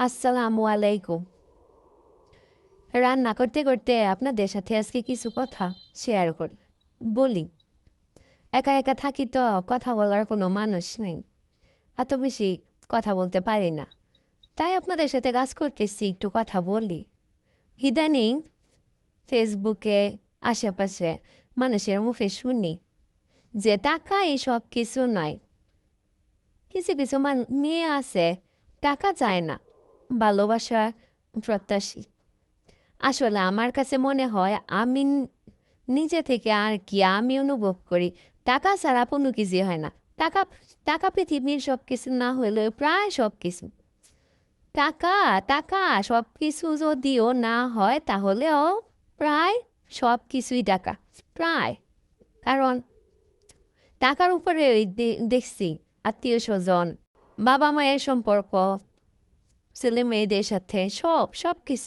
আসসালামু আলাইকুম। রান্না করতে করতে আপনাদের সাথে আজকে কিছু কথা শেয়ার করি। বলি, একা একা থাকি তো কথা বলার কোনো মানুষ নেই। এত বেশি কথা বলতে পারি না। তাই আপনাদের সাথে কাজ করতেছি, একটু কথা বলি। ইদানিং ফেসবুকে আশেপাশে মানুষের মুখে শুনি যে টাকাই সব কিছু নয়। কিছু কিছু মেয়ে আছে, টাকা চায় না, ভালোবাসা প্রত্যাশী। আসলে আমার কাছে মনে হয় নিজে থেকে আর কি আমি অনুভব করি, টাকা ছাড়া কোনো কিছু হয় না। টাকা টাকা পৃথিবীর সব কিছু না হলেও প্রায় সব কিছু। টাকা টাকা সব কিছু যদিও না হয় তাহলেও প্রায় সব কিছুই টাকা, প্রায়। কারণ টাকার উপরে ওই দেখছি আত্মীয় স্বজন, বাবা মায়ের সম্পর্ক, ছেলে মেয়েদের সাথে সব সব কিছু